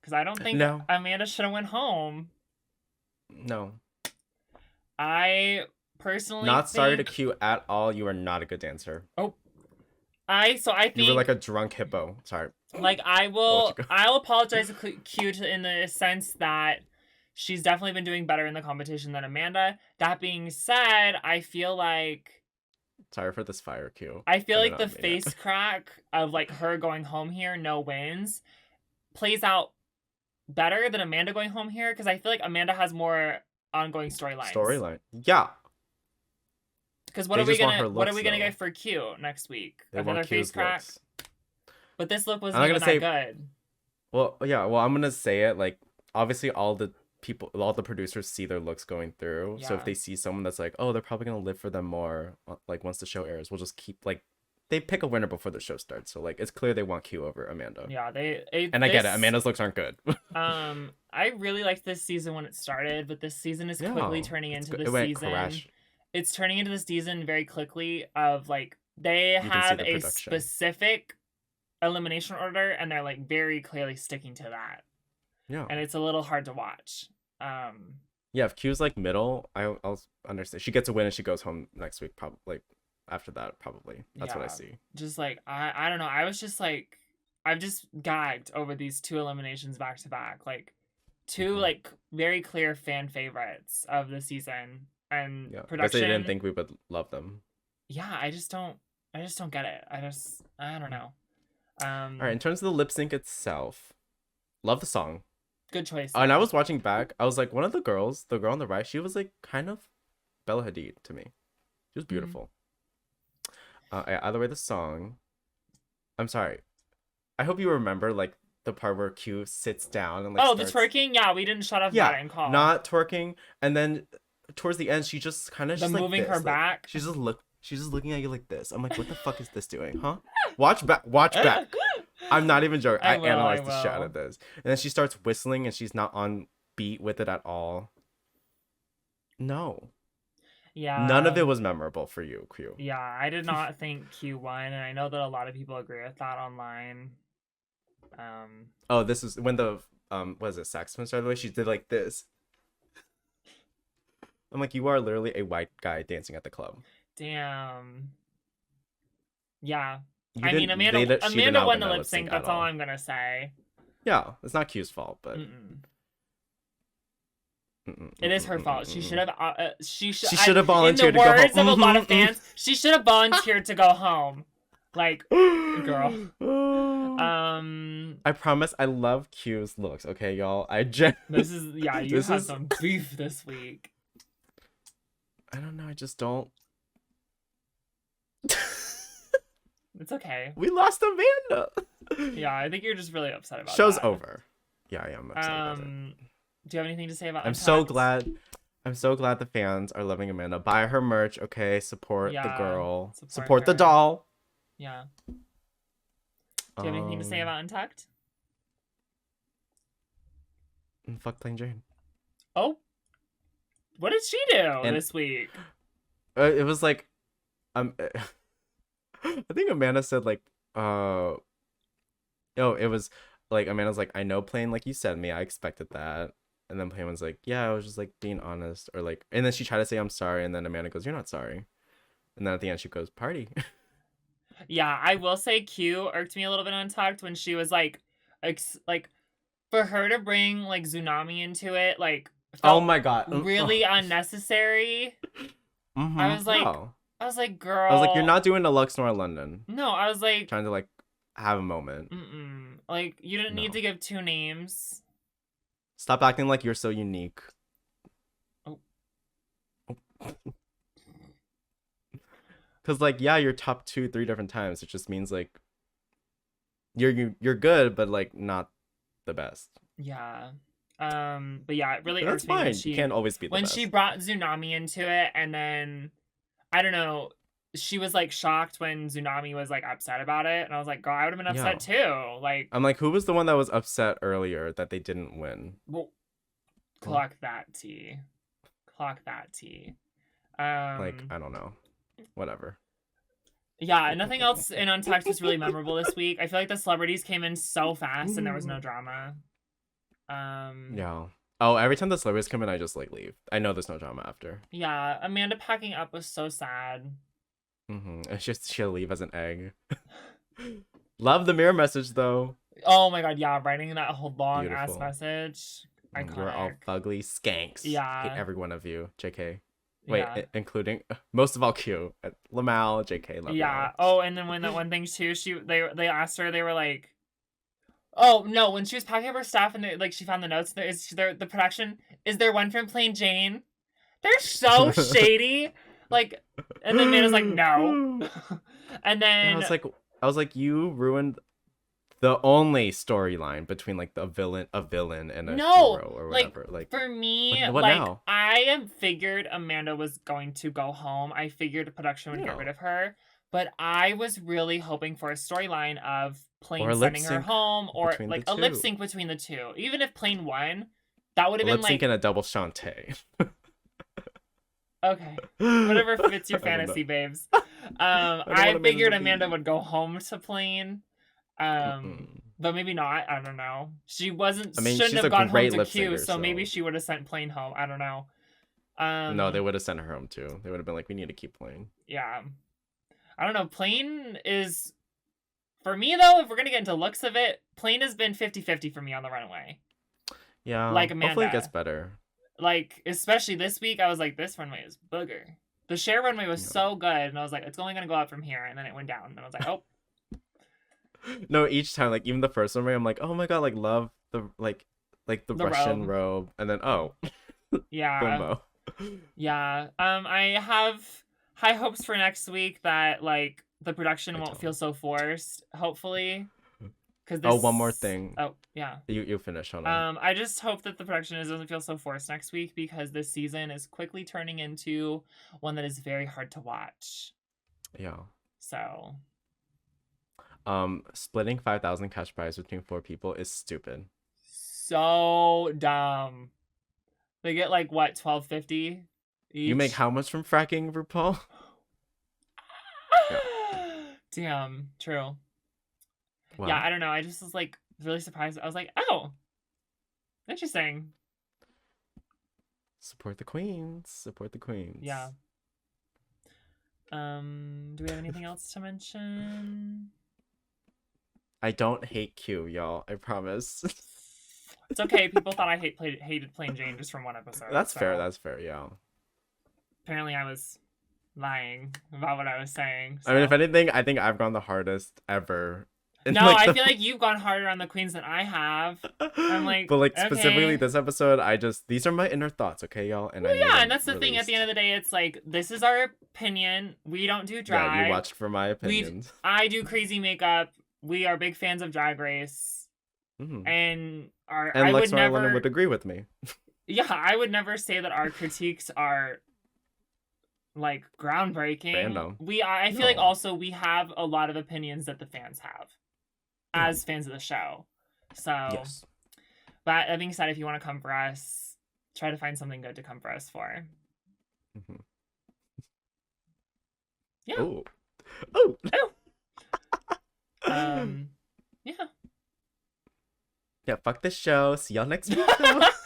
because I don't think Amanda should have went home. No. I personally not sorry to Q at all. You are not a good dancer. Oh. I think you were like a drunk hippo. Sorry. Like I'll apologize to Q in the sense that she's definitely been doing better in the competition than Amanda. That being said, I feel like sorry for this fire Q. I feel like the face crack of like her going home here, no wins, plays out better than Amanda going home here because I feel like Amanda has more ongoing storylines. Yeah. Because what are we gonna get for Q next week? Another face crack. Looks. But this look wasn't even that good. Well, yeah. Well, I'm gonna say it like obviously all the producers see their looks going through. Yeah. So if they see someone that's like, oh, they're probably gonna live for them more, like once the show airs, we'll just keep like they pick a winner before the show starts. So like it's clear they want Q over Amanda. Yeah, I get it. Amanda's looks aren't good. I really liked this season when it started, but this season is quickly turning into the season. Crash. It's turning into the season very quickly of like they have a specific elimination order and they're like very clearly sticking to that. Yeah. And it's a little hard to watch. Yeah, if Q's like middle, I'll understand. She gets a win and she goes home next week, probably like after that, probably. That's what I see. Just like I don't know. I was just like I've just gagged over these two eliminations back to back. Like two like very clear fan favorites of the season. And production. Because they didn't think we would love them. Yeah, I just don't get it. I don't know. All right, in terms of the lip sync itself, love the song. Good choice. And I was watching back. I was like, one of the girls, the girl on the right, she was like kind of Bella Hadid to me. She was beautiful. Either way, the song. I'm sorry. I hope you remember like the part where Q sits down and like the twerking. Yeah, we didn't shut up that and call. Not twerking, and then towards the end, she just kind of just moving like her back. She's just looking at you like this. I'm like, what the fuck is this doing, huh? Watch back. I'm not even joking. I analyzed the shit out of this, and then she starts whistling, and she's not on beat with it at all. No. Yeah. None of it was memorable for you, Q. Yeah, I did not think Q won, and I know that a lot of people agree with that online. Oh, this is when the what is it, saxophone started the way she did like this. I'm like, you are literally a white guy dancing at the club. Damn. Yeah. I mean, Amanda won the lip sync. That's all I'm gonna say. Yeah, it's not Q's fault, but it is her fault. She should have. She should have volunteered to go home. In the words of a lot of fans, she should have volunteered to go home. Like, girl. I promise I love Q's looks. Okay, y'all. You had some beef this week. I don't know. I just don't. It's okay. We lost Amanda. Yeah, I think you're just really upset about Show's that. over. Yeah, I am upset about it. Do you have anything to say about I'm so glad the fans are loving Amanda. Buy her merch, okay? Support the girl. Support the doll. Yeah. Do you have anything to say about Untucked? Fuck Plain Jane. Oh. What did she do this week? It was like, I think Amanda said like, it was like Amanda's like, I know Plain like you said me, I expected that, and then Plain was like, yeah, I was just like being honest, or like, and then she tried to say I'm sorry, and then Amanda goes, you're not sorry, and then at the end she goes, party. Yeah, I will say Q irked me a little bit Untucked when she was like for her to bring like Tsunami into it, like. Oh my god! Really unnecessary. Mm-hmm. I was like, girl. I was like, you're not doing a Lux nor a London. No, I was like trying to like have a moment. Like you didn't need to give two names. Stop acting like you're so unique. Oh. Cause like, yeah, you're top 2, 3 different times. It just means like you're good, but like not the best. Yeah. But yeah, it really But that's irks me when fine. she You can't always be the when best. she brought Tsunami into it, and then I don't know, she was like shocked when Tsunami was like upset about it, and I was like, girl, I would have been upset too. Like, I'm like, who was the one that was upset earlier that they didn't win? well, clock that tea. Clock that tea. Like, I don't know. Whatever. Yeah, nothing else in Untucked was really memorable this week. I feel like the celebrities came in so fast and there was no drama. Yeah. Oh, every time the celebrities come in, I just like leave. I know there's no drama after. Yeah, Amanda packing up was so sad. It's just she'll leave as an egg. Love the mirror message though. Oh my god, yeah, writing that whole long ass Beautiful. message. Iconic. You're all fugly skanks. Yeah. Hate every one of you. JK. Wait, Yeah. including most of all Q. Lamal, JK, love Yeah. y'all. Oh, and then when that one thing too, they asked her, they were like, oh no, when she was packing up her stuff and like she found the notes, the production, is there one from Plain Jane? They're so shady. Like, and then Amanda's like, no. And then And I was like, you ruined the only storyline between like a villain and a hero or whatever. Like for me, what like now? I figured Amanda was going to go home. I figured production would get rid of her, but I was really hoping for a storyline of Plain sending her home, or like a lip sync between the two. Even if Plain won, that would have been lip sync like and a double Shantae. okay, whatever fits your fantasy, babes. I figured Amanda would go home to Plain. But maybe not. I don't know. She wasn't. Shouldn't have gone home to Q, so maybe she would have sent Plain home. I don't know. No, they would have sent her home too. They would have been like, we need to keep Plain. Yeah. I don't know. Plain is, for me though, if we're gonna get into looks of it, Plain has been 50-50 for me on the runway. Yeah. Like Amanda. Hopefully it gets better. Like, especially this week, I was like, this runway is booger. The Cher runway was so good, and I was like, it's only gonna go up from here, and then it went down, and I was like, oh. No, each time, like even the first one, I'm like, oh my god, like love the the Russian robe, and then yeah, Bimbo. Yeah. I have high hopes for next week that like the production won't feel so forced. Hopefully, because one more thing. Oh yeah. You finish. Hold on. I just hope that the production doesn't feel so forced next week, because this season is quickly turning into one that is very hard to watch. Yeah. So. Splitting 5,000 cash prize between 4 people is stupid. So dumb. They get like what, $12.50 each? You make how much from fracking, RuPaul? Yeah. Damn, true. Wow. Yeah, I don't know. I just was like really surprised. I was like, oh, interesting. Support the queens. Support the queens. Yeah. Do we have anything else to mention? I don't hate Q, y'all. I promise. It's okay. People thought I hated Plain Jane just from one episode. That's fair. That's fair. Yeah. Apparently, I was lying about what I was saying. So. I mean, if anything, I think I've gone the hardest ever. No, I feel like you've gone harder on the queens than I have. I'm like, but like specifically this episode, these are my inner thoughts, okay, y'all. And well, yeah, and that's the thing. At the end of the day, it's like, this is our opinion. We don't do drag. Yeah, you watched for my opinions. I do crazy makeup. We are big fans of Drag Race, and I would never would agree with me. Yeah, I would never say that our critiques are like groundbreaking. Random. I feel like also we have a lot of opinions that the fans have as fans of the show. So, yes. But that being said, if you want to come for us, try to find something good to come for us for. Yeah. Oh. Oh. Yeah. Yeah, fuck this show. See y'all next week.